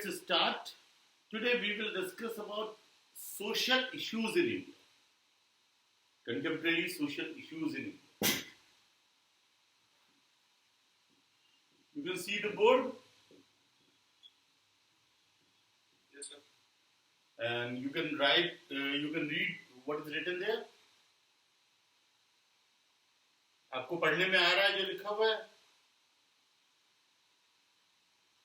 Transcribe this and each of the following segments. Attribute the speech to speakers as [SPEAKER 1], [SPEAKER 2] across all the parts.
[SPEAKER 1] let's start. Today we will discuss about social issues in India. Contemporary social issues in India. You can see the board.
[SPEAKER 2] Yes, sir.
[SPEAKER 1] And you can write, you can read what is written there. आपको पढ़ने में आ रहा है जो लिखा हुआ है?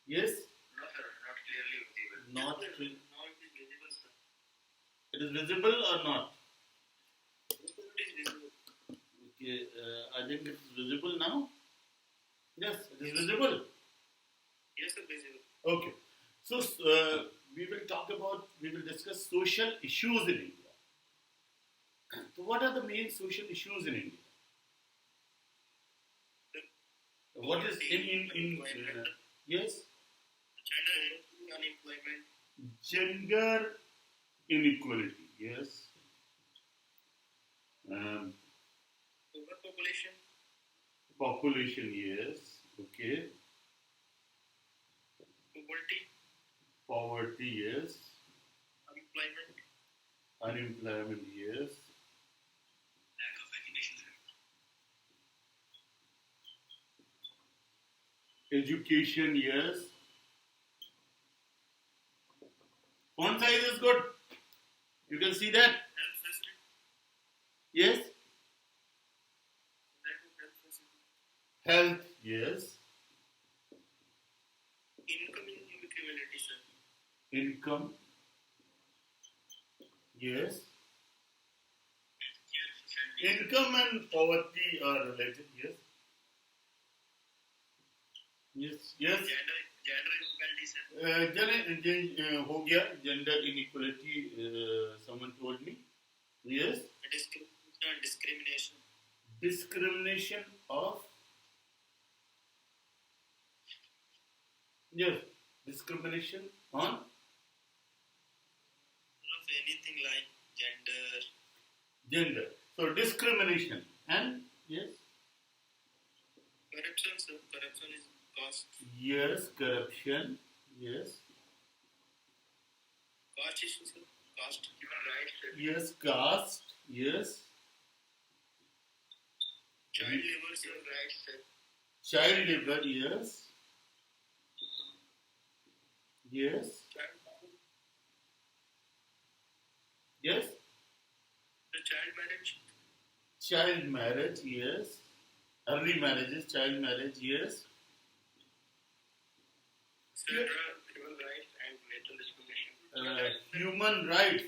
[SPEAKER 1] Yes?
[SPEAKER 2] No, sir, not clearly visible.
[SPEAKER 1] Not
[SPEAKER 2] Yes, sir.
[SPEAKER 1] clear.
[SPEAKER 2] Now it is visible, sir.
[SPEAKER 1] It is visible or not?
[SPEAKER 2] Yes, sir, it is visible.
[SPEAKER 1] Okay, I think it is visible now. Yes, it is visible.
[SPEAKER 2] Yes, sir, visible.
[SPEAKER 1] Okay. So we will discuss social issues in India. So what are the main social issues in India? What is yes?
[SPEAKER 2] Gender unemployment.
[SPEAKER 1] Gender inequality, yes.
[SPEAKER 2] Overpopulation.
[SPEAKER 1] Population, yes. Okay. Poverty, yes. Unemployment, yes.
[SPEAKER 2] Lack of education.
[SPEAKER 1] Education, yes. Font size is good. You can see that.
[SPEAKER 2] Health facility.
[SPEAKER 1] Yes.
[SPEAKER 2] Lack of health facility.
[SPEAKER 1] Health, yes.
[SPEAKER 2] Income inequality, sir.
[SPEAKER 1] Income, yes. Income and poverty are related, yes. Yes, yes.
[SPEAKER 2] Gender inequality, sir.
[SPEAKER 1] हो गया gender inequality. Someone told me. Yes.
[SPEAKER 2] Discrimination.
[SPEAKER 1] Discrimination of. Yes. Discrimination on.
[SPEAKER 2] Of anything like gender.
[SPEAKER 1] Gender. So discrimination and yes.
[SPEAKER 2] Corruption, sir. Corruption is cost.
[SPEAKER 1] Yes, corruption. Yes.
[SPEAKER 2] Caste issue, sir. Caste. Human rights, sir.
[SPEAKER 1] Yes, caste. Yes.
[SPEAKER 2] Child labor, human rights, sir.
[SPEAKER 1] Child labor. Yes. Yes. Yes.
[SPEAKER 2] The child marriage.
[SPEAKER 1] Child marriage. Yes. Early marriages. Child marriage. Yes.
[SPEAKER 2] Human rights and racial discrimination.
[SPEAKER 1] Human rights.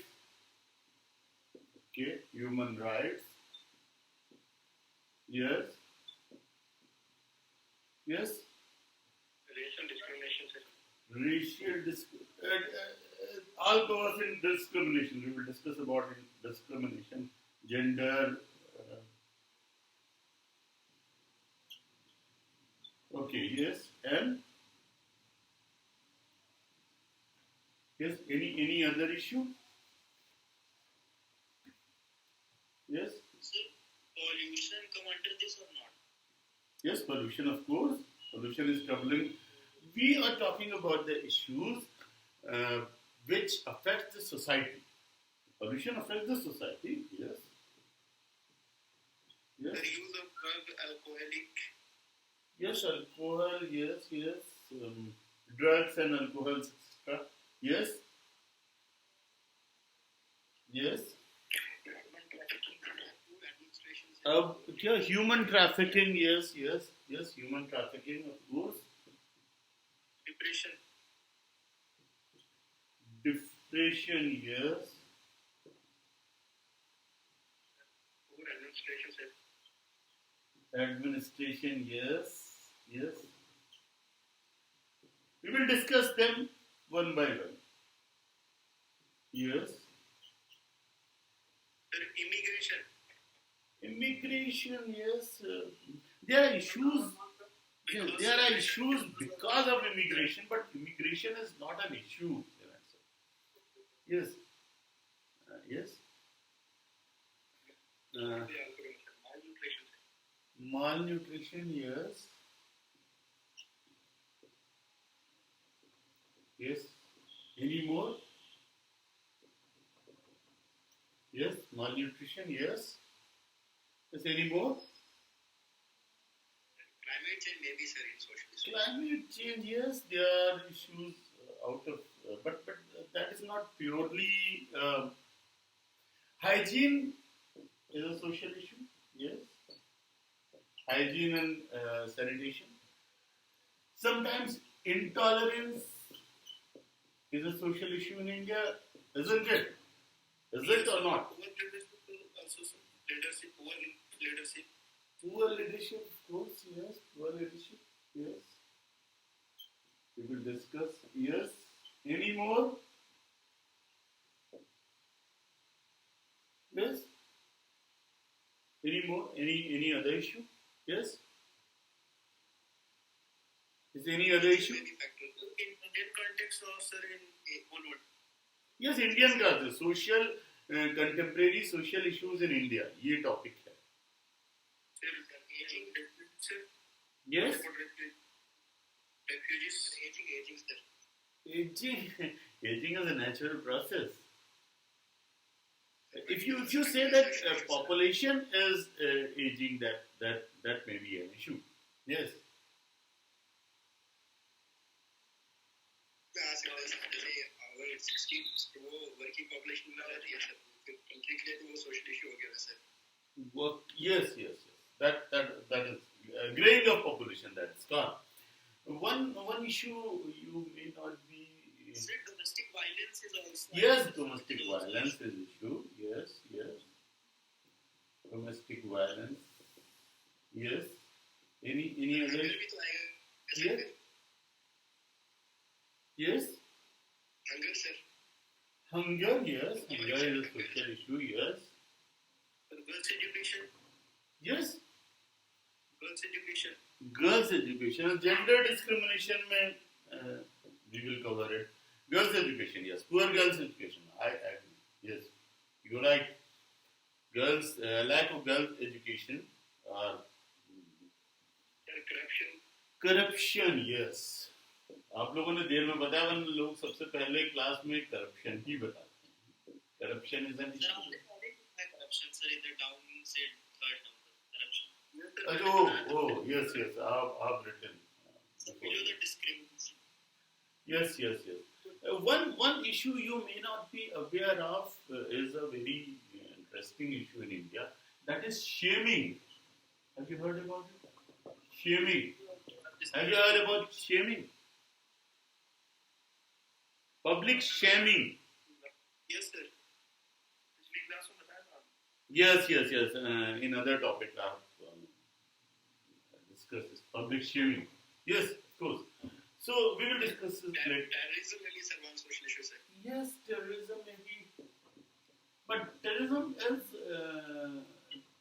[SPEAKER 1] Okay. Human rights. Yes. Yes.
[SPEAKER 2] Racial discrimination, sir.
[SPEAKER 1] Racial discrimination. All covers in discrimination. We will discuss about discrimination, gender. Okay. Yes. And yes. Any other issue? Yes.
[SPEAKER 2] Sir, pollution come under this or not?
[SPEAKER 1] Yes, pollution, of course. Pollution is troubling. We are talking about the issues which affect the society. Pollution affects the society, yes. Yes.
[SPEAKER 2] The use of alcoholic.
[SPEAKER 1] Yes, alcohol, yes. Drugs and alcohol, etc. Yes. Yes. Human trafficking, yes. Human trafficking, of course. Depression, yes.
[SPEAKER 2] Poor administration, sir.
[SPEAKER 1] Administration, yes. We will discuss them one by one. Yes.
[SPEAKER 2] Sir,
[SPEAKER 1] Immigration, yes. There are issues. There are issues because of immigration, but immigration is not an issue. Yes. Yes. Malnutrition, yes. Yes. Any more? Yes, malnutrition, yes. Yes, any more?
[SPEAKER 2] Climate change maybe, sir, in social issues.
[SPEAKER 1] Climate change, yes, there are issues out of, but that is not purely hygiene is a social issue. Yes, hygiene and sanitation. Sometimes intolerance is a social issue in India, isn't it? Is it or not?
[SPEAKER 2] Poor leadership also, sir. Leadership, poor leadership.
[SPEAKER 1] Poor leadership, of course, yes. Poor leadership, yes. We will discuss, yes. Any more? Yes. Any more? Any other issue? Yes. Is there any other issue?
[SPEAKER 2] Many factors. In Indian context or, sir, in whole world?
[SPEAKER 1] Yes, Indian का social contemporary social issues in India ये topic है.
[SPEAKER 2] Sir, aging, sir.
[SPEAKER 1] Yes.
[SPEAKER 2] Refugees, aging, sir.
[SPEAKER 1] Aging is a natural process. If you say that population is aging, that may be an issue. Yes.
[SPEAKER 2] Our 60 वो working population में आ रही है sir. Country के लिए तो वो social issue हो गया ना sir.
[SPEAKER 1] Yes. That is graying of population. That's gone. One issue you may not be.
[SPEAKER 2] Sir, domestic violence is also.
[SPEAKER 1] Yes, domestic violence is issue. Yes. Domestic violence. Yes. Any other? Yes. Yes.
[SPEAKER 2] Hunger, sir.
[SPEAKER 1] Hunger, yes. Hunger is a social issue. Yes.
[SPEAKER 2] Girls' education.
[SPEAKER 1] Yes.
[SPEAKER 2] Girls' education.
[SPEAKER 1] Girls' education. Gender discrimination में we will cover it. Girls' education, yes. Poor girls' education. I agree. Yes. You're right. Girls, lack of girls' education or corruption, yes. आप लोगों ने देर में बताया one लोग सबसे पहले class में करप्शन ही बताते हैं. Corruption is an issue.
[SPEAKER 2] Corruption, sir, in the down said third number. Corruption.
[SPEAKER 1] Oh, yes. I've written.
[SPEAKER 2] Below the discrimination.
[SPEAKER 1] Yes. One issue you may not be aware of is a very interesting issue in India. That is shaming. Have you heard about it? Shaming. Have you heard about shaming? Public shaming.
[SPEAKER 2] Yes, sir.
[SPEAKER 1] Yes. In other topic, I've discussed this. Public shaming. Yes, of course. So we will discuss this later.
[SPEAKER 2] Terrorism is one social issue, sir.
[SPEAKER 1] Yes, terrorism may be, but terrorism is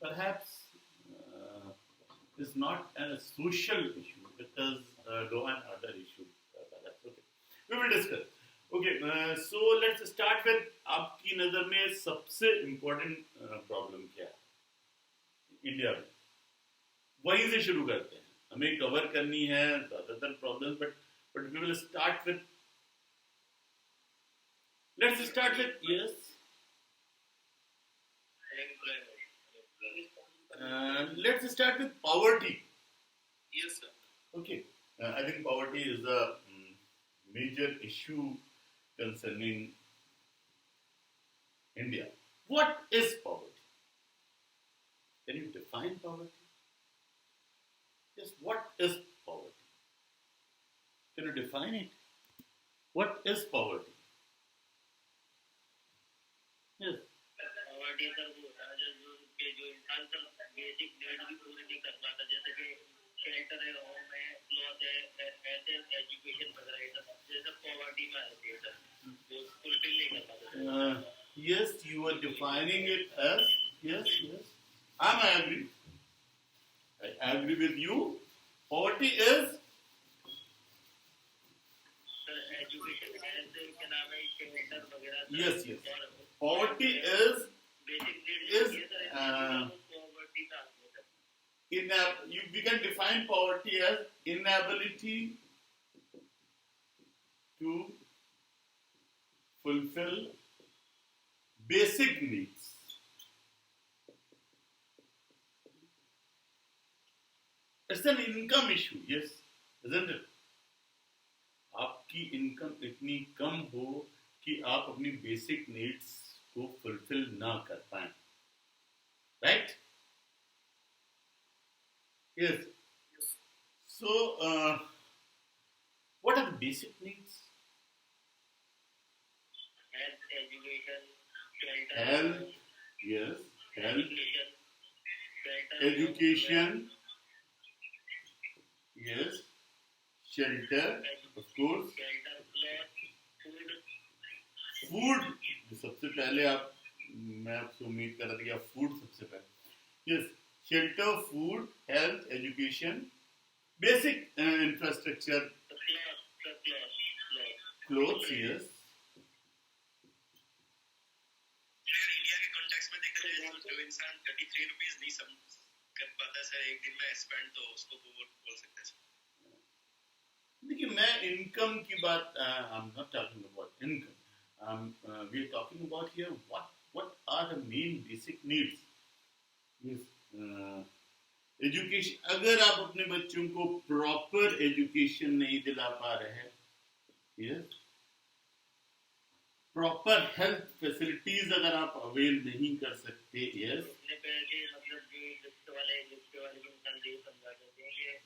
[SPEAKER 1] perhaps is not a social issue. It is law and order issue. Perhaps. Okay, we will discuss. Okay, so let's start with आपकी नजर में सबसे important problem क्या है India में? वहीं से शुरू करते हैं. हमें कवर करनी है ज़्यादातर problems, but we will start with. Let's start with yes. Let's start with poverty.
[SPEAKER 2] Yes, sir.
[SPEAKER 1] Okay, I think poverty is a major issue concerning India. What is poverty? Can you define poverty? Yes, what is poverty? Can you define it? What is poverty? Yes.
[SPEAKER 2] Poverty sir वो होता है जो इंसान का basic need भी पूरी नहीं कर पाता, जैसे कि शेल्टर है, होम है, क्लॉथ है, ऐसे एजुकेशन वगैरह, जैसे पॉवर्टी में आती है सर, जो फुलफिल नहीं कर पाता.
[SPEAKER 1] Yes, you are defining it as yes. I agree. I agree with you. Poverty is
[SPEAKER 2] education ऐसे क्या नाम है, शेल्टर वगैरह.
[SPEAKER 1] yes. Poverty is
[SPEAKER 2] basic need poverty में आती है.
[SPEAKER 1] we can define poverty as inability to fulfill basic needs. It's an income issue, yes, isn't it? आपकी income इतनी कम हो कि आप अपनी बेसिक नीड्स को फुलफिल ना कर पाए, right? Yes. So, what are the basic needs?
[SPEAKER 2] Health, education, shelter,
[SPEAKER 1] Health, yes, health,
[SPEAKER 2] shelter,
[SPEAKER 1] education, yes, shelter, of course,
[SPEAKER 2] shelter, cloth, food.
[SPEAKER 1] Food सबसे पहले आप, मैं आपसे उम्मीद कर रहा था कि आप फूड सबसे पहले, yes, shelter, food, health, education, basic infrastructure, clothes, yes.
[SPEAKER 2] India के कॉन्टेक्स्ट में देखा जाए तो जो इंसान 33 रुपीस नहीं कर पाता सर एक दिन में स्पेंड, तो उसको बोल सकते हैं.
[SPEAKER 1] देखिए, मैं इनकम की बात, I am not talking about income. We are talking about here what are the main basic needs. Yes, education. अगर आप अपने बच्चों को प्रॉपर एजुकेशन नहीं दिला पा रहे हैं, यस, प्रॉपर हेल्थ फैसिलिटीज अगर आप अवेल नहीं कर सकते, यस,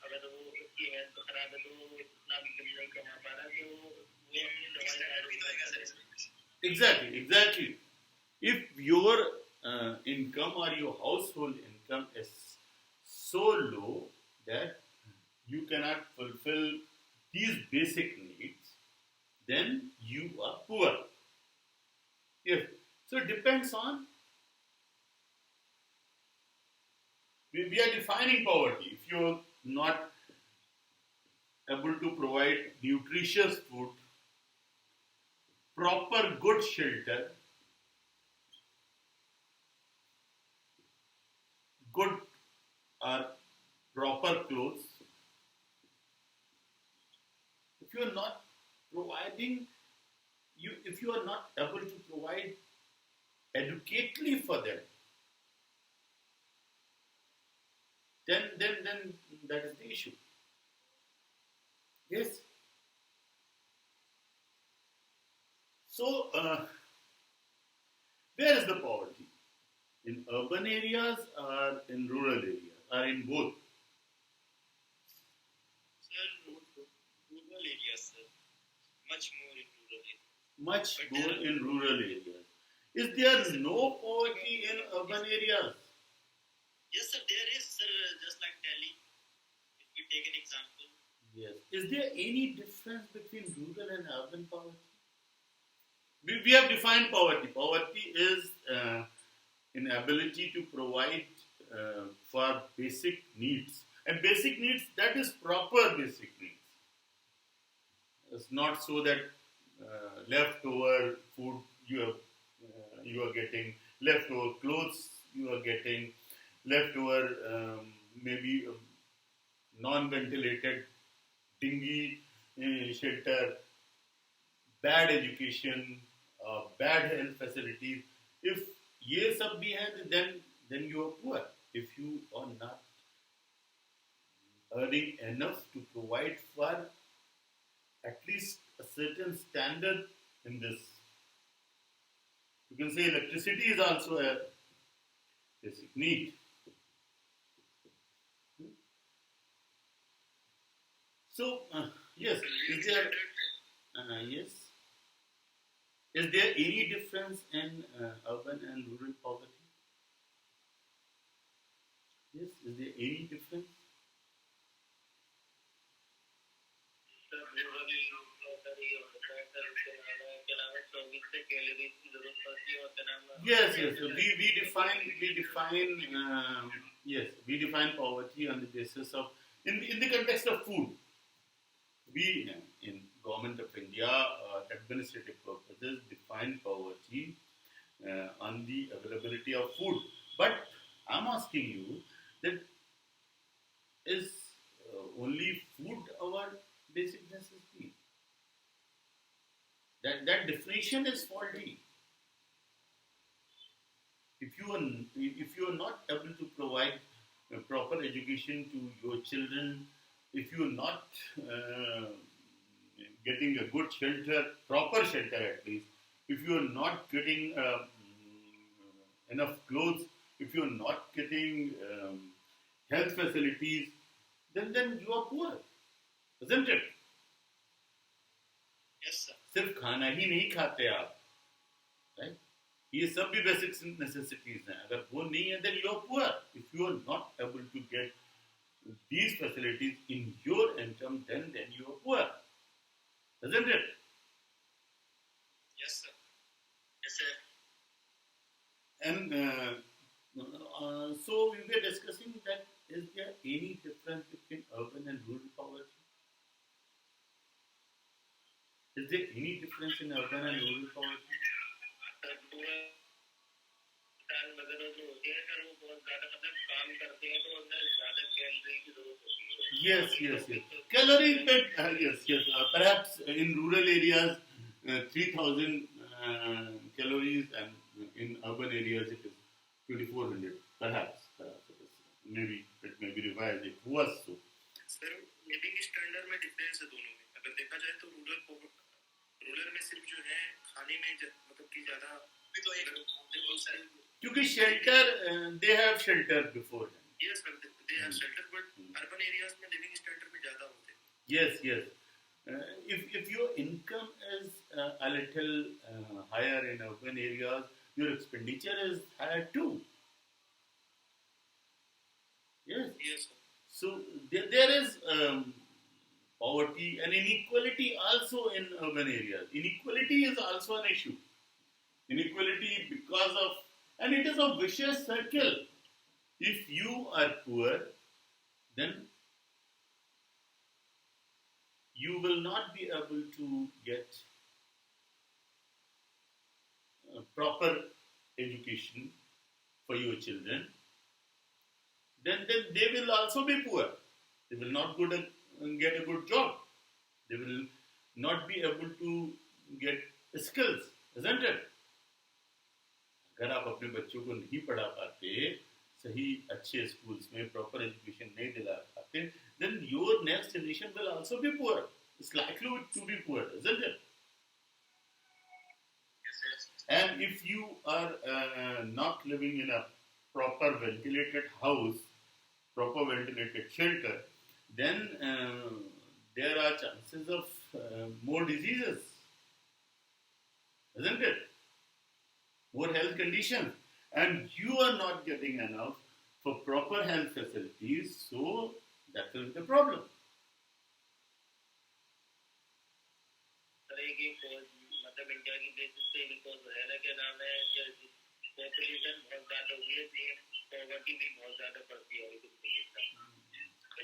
[SPEAKER 1] अगर वो उसकी हेल्थ खराब है तो वो इतना भी नहीं कमा पा रहा कि वो Exactly. If your income or your household income is so low that you cannot fulfill these basic needs, then you are poor. So it depends on, we are defining poverty. If you're not able to provide nutritious food, proper good shelter, good or proper clothes, if you are not providing, if you are not able to provide adequately for them, then that is the issue. Yes. So, where is the poverty? In urban areas or in rural areas, or in both?
[SPEAKER 2] Sir, rural areas, sir. Much more in rural areas.
[SPEAKER 1] Much more in rural areas. Is there no poverty in urban areas?
[SPEAKER 2] Yes, sir, there is, sir, just like Delhi. If we take an example.
[SPEAKER 1] Yes. Is there any difference between rural and urban poverty? We have defined poverty. Poverty is inability to provide for basic needs. And basic needs, that is proper basic needs. It's not so that leftover food you are getting, leftover clothes you are getting, leftover maybe non-ventilated dingy shelter, bad education, bad health facilities. If ये सब भी है, then you are poor. If you are not earning enough to provide for at least a certain standard in this. You can say electricity is also a basic need. So, yes, is there, yes, is there any difference in urban and rural poverty? Yes, is there any difference? Yes. We define poverty on the basis of, in the context of food. We in Government of India, administrative purposes, define poverty on the availability of food. But I'm asking you that is only food our basic necessity? That definition is faulty. If you are not able to provide a proper education to your children, if you are not uh, getting a good shelter, proper shelter at least, if you are not getting enough clothes, if you are not getting health facilities, then you are poor, isn't it?
[SPEAKER 2] Yes, sir.
[SPEAKER 1] सिर्फ खाना ही नहीं खाते आप, right? ये सब भी basic necessities हैं. अगर वो नहीं है, then you are poor. If you are not able to get these facilities in your income, then you are poor, isn't it?
[SPEAKER 2] Yes, sir. Yes, sir.
[SPEAKER 1] And so we were discussing that is there any difference between urban and rural poverty? Is there any difference in urban and rural poverty?
[SPEAKER 2] वगैरह जो होते हैं अगर वो बहुत ज्यादा मतलब काम करते हैं तो उनमें ज्यादा कैलोरी की जरूरत होती है.
[SPEAKER 1] Yes. Calories, yes. Perhaps in rural areas, 3,000 calories, and in urban areas it is 2,400. Perhaps it is. Maybe it may be revised. It was so.
[SPEAKER 2] Sir living standard में डिफरेंस है दोनों में. अगर देखा जाए तो रूरल में सिर्फ जो है खाने में मतलब कि ज्यादा तो एक
[SPEAKER 1] क्योंकि shelter, they have shelter beforehand.
[SPEAKER 2] Yes, sir, they have shelter, but urban areas में living standard में ज़्यादा होते हैं.
[SPEAKER 1] Yes. If your income is a little higher in urban areas, your expenditure is higher too. Yes.
[SPEAKER 2] Yes, sir.
[SPEAKER 1] So there is poverty and inequality also in urban areas. Inequality is also an issue. Inequality because of, and it is a vicious circle. If you are poor, then you will not be able to get proper education for your children. Then they will also be poor. They will not get a good job. They will not be able to get skills, isn't it? अगर आप अपने बच्चों को नहीं पढ़ा पाते, सही अच्छे स्कूल्स में प्रॉपर एजुकेशन नहीं दिला पाते, then your next generation will also be poor. It's likely to be poor, isn't it?
[SPEAKER 2] Yes.
[SPEAKER 1] And if you are not living in a proper ventilated house, proper ventilated shelter, then there are chances of more diseases, isn't it? More health conditions, and you are not getting enough for proper health facilities, so that will be the problem.
[SPEAKER 2] मतलब India की basis पे because है ना क्या नाम है कि population बहुत ज्यादा हुई है तो पॉवर्टी भी बहुत ज्यादा बढ़ती है.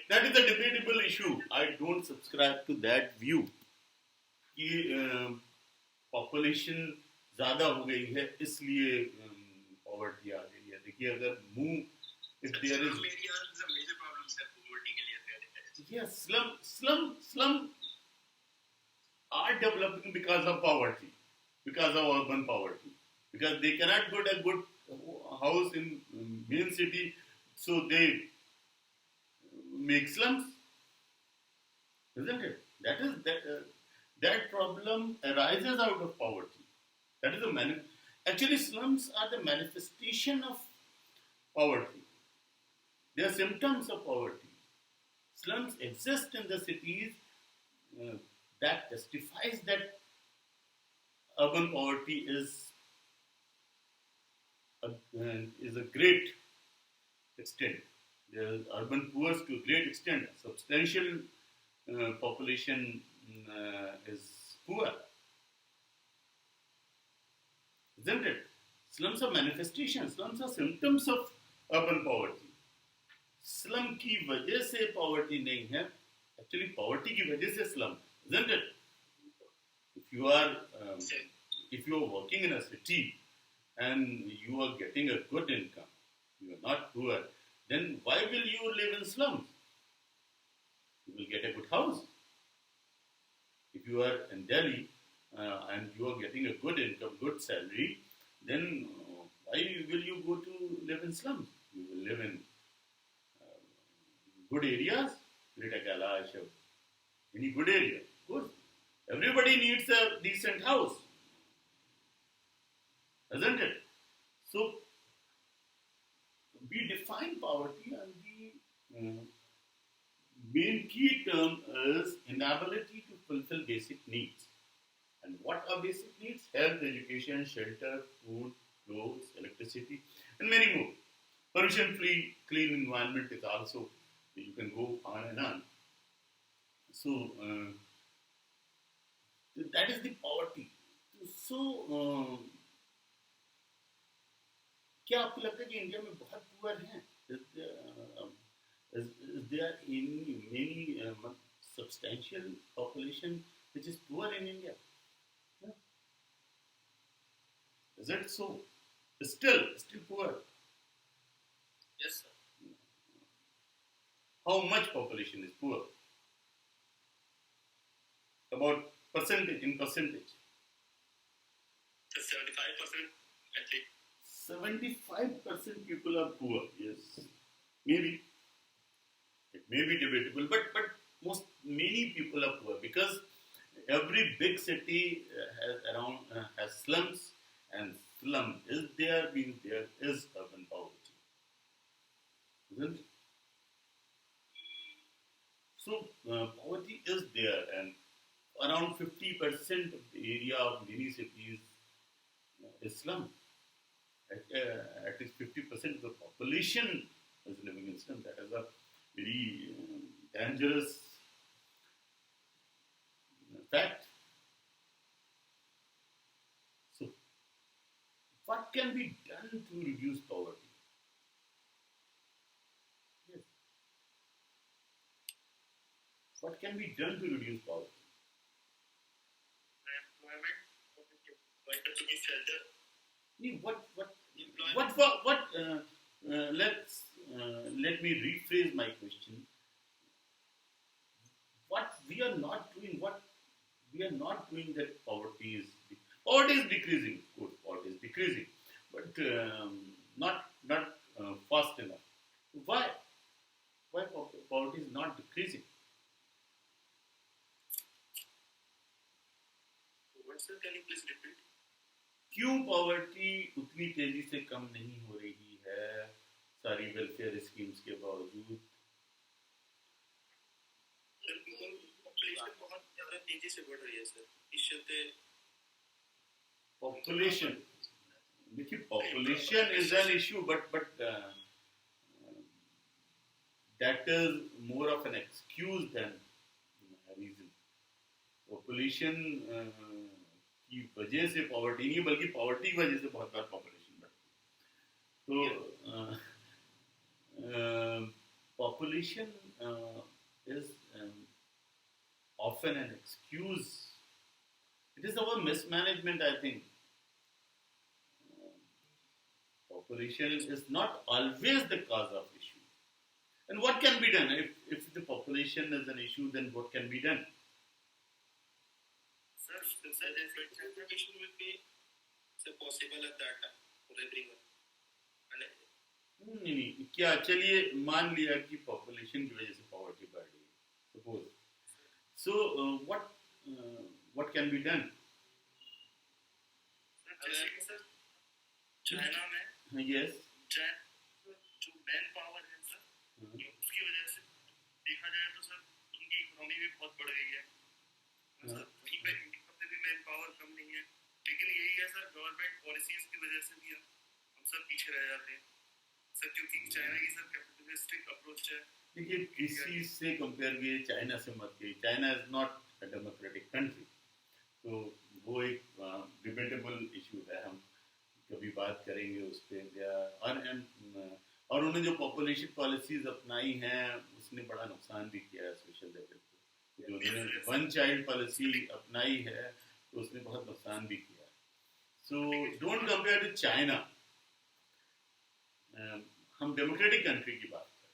[SPEAKER 1] That is a debatable issue. I don't subscribe to that view. कि population ज़्यादा हो गई है इसलिए पॉवर्टी आ गई है. देखिए अगर if there is
[SPEAKER 2] major problems है poverty के लिए.
[SPEAKER 1] Yes, slum are developing because of poverty, because of urban poverty, because they cannot get a good house in main city, so they make slums, isn't it? That problem arises out of poverty. That is actually slums are the manifestation of poverty. They are symptoms of poverty. Slums exist in the cities. That testifies that urban poverty is a great extent. There are urban poor to a great extent. Substantial population is poor, isn't it? Slums are manifestations. Slums are symptoms of urban poverty. Slum की वजह से poverty नहीं है. Actually, poverty की वजह से slum, isn't it? If you are working in a city and you are getting a good income, you are not poor, then why will you live in slums? You will get a good house. If you are in Delhi and you are getting a good income, good salary, then why will you go to live in slums? You will live in good areas, Greater Kailash, or any good area. Good. Everybody needs a decent house, isn't it? So we define poverty, and the main key term is inability to fulfill basic needs. And what are basic needs? Health, education, shelter, food, clothes, electricity, and many more. Pollution-free, clean environment is also, you can go on and on. So that is the poverty. So क्या आपको लगता है कि India में बहुत poor हैं? Is there any substantial population which is poor in India? Yeah. Is it so? Still poor.
[SPEAKER 2] Yes, sir.
[SPEAKER 1] How much population is poor? About percentage, in percentage.
[SPEAKER 2] 75% at least.
[SPEAKER 1] 75% people are poor. Yes, maybe it may be debatable, but many people are poor because every big city has slums, and slum is there means there is urban poverty, isn't it? So poverty is there, and around 50% of the area of many cities is slum. At least 50% of the population is living in slum. That is a very dangerous fact. So, what can be done to reduce poverty? Yes. What can be done to reduce poverty?
[SPEAKER 2] Employment, vital to be shelter.
[SPEAKER 1] Let me rephrase my question. What we are not doing that poverty is decreasing. Of course, poverty is decreasing, but not fast enough. Why? Why poverty is not decreasing?
[SPEAKER 2] What, sir? Can you please repeat?
[SPEAKER 1] क्यों poverty उतनी तेजी से कम नहीं हो रही है सारी welfare schemes के बावजूद?
[SPEAKER 2] सर पॉपुलेशन बहुत ज़्यादा तेजी से बढ़ रही है सर, इस चलते
[SPEAKER 1] पॉपुलेशन, देखिए population is an issue, but that is more of an excuse than reason. Population की वजह से पॉवर्टी नहीं, बल्कि पॉवर्टी की वजह से बहुत बार पॉपुलेशन बढ़ती है. तो population is often an excuse. It is our mismanagement, I think. Population is not always the cause of issue. And what can be done? If the population is an issue, then what can be done?
[SPEAKER 2] Sir, education will be possible at that time for everyone.
[SPEAKER 1] नहीं, क्या चलिए मान लिया कि population की वजह से poverty बढ़ रही है, suppose. So what can be done?
[SPEAKER 2] China में
[SPEAKER 1] यस
[SPEAKER 2] जो मैन पावर है सर, उसकी वजह से देखा जाए तो सर उनकी इकोनॉमी भी बहुत बढ़ गई है. सर वहीं पे भी मैन पावर कम नहीं है, लेकिन यही है सर, गवर्नमेंट पॉलिसीज की वजह से भी हम सब पीछे रह जाते हैं सर, क्योंकि चाइना की सर कैपिटलिस्टिक अप्रोच है.
[SPEAKER 1] देखिए किसी से कंपेयर किए चाइना से मत कीजिए. China is not a democratic country, तो वो एक डिबेटेबल इशू है. हम कभी बात करेंगे उस पर. और उन्होंने जो पॉपुलेशन पॉलिसीज अपनाई हैं उसने बड़ा नुकसान भी किया है सोशल लेवल पे. जो उन्होंने वन चाइल्ड पॉलिसी अपनाई है तो उसने बहुत नुकसान भी किया है. So don't compare to China. हम डेमोक्रेटिक कंट्री की बात करें.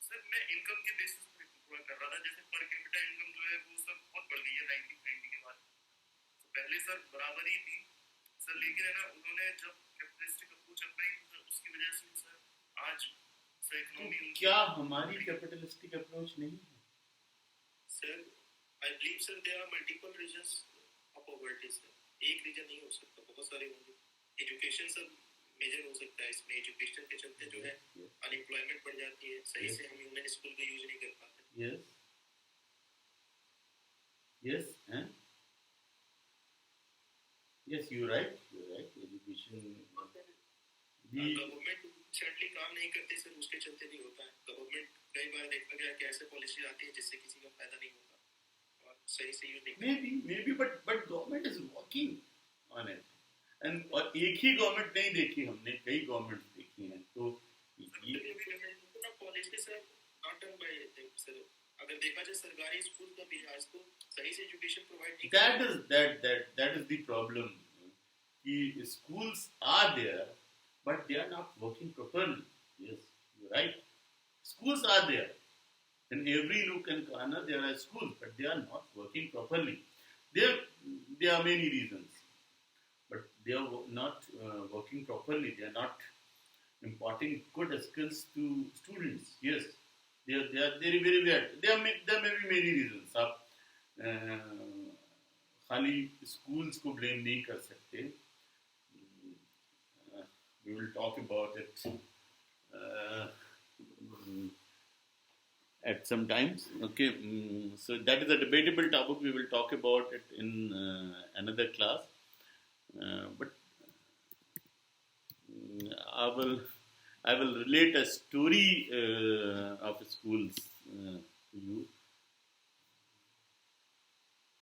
[SPEAKER 2] सर मैं इनकम के बेसिस पे पूरा कर रहा था, जैसे पर कैपिटा इनकम जो है वो सब बहुत बढ़ गई है 1990 के बाद.
[SPEAKER 3] सर बराबरी थी सर, लेकिन है ना उन्होंने जब कैपिटलिस्टिक अप्रोच अप्लाई की उसकी वजह से सर आज सर इकोनॉमी
[SPEAKER 1] क्या हमारी कैपिटलिस्टिक अप्रोच नहीं है?
[SPEAKER 3] Sir I believe sir there are multiple reasons of poverty sir, एक रीजन नहीं हो सकता, बहुत सारे होंगे। एजुकेशन सर मेजर हो सकता है इसमें, एजुकेशन के चलते जो है अनएम्प्लॉयमेंट बढ़ जाती है, सही से हम ह्यूमन स्कूल का यूज नहीं कर पाते।
[SPEAKER 1] यस यस हैं yes you right education
[SPEAKER 3] government centrally काम नहीं करते सर, उसके चलते नहीं होता है। गवर्नमेंट कई बार देखा गया कि ऐसे पॉलिसी आती है जिससे किसी का फायदा नहीं होता और सही से यूज नहीं
[SPEAKER 1] maybe but government is working on it and और एक ही गवर्नमेंट नहीं देखी हमने, कई गवर्नमेंट देखी हैं, तो ये
[SPEAKER 3] policy sir not done by sir. अगर देखा जाए सरकारी स्कूल का भी आज तो सही से एजुकेशन प्रोवाइड नहीं
[SPEAKER 1] that is the problem कि schools are there but they are not working properly. Yes, you're right, schools are there in every nook and corner, there are schools but they are not working properly. There are many reasons, but they are not working properly, they are not imparting good skills to students. Yes, they are very very bad. There may be many reasons. आप खाली schools को blame नहीं कर सकते. We will talk about it at some times. Okay, so that is a debatable topic. We will talk about it in another class. But I will relate a story of schools to you.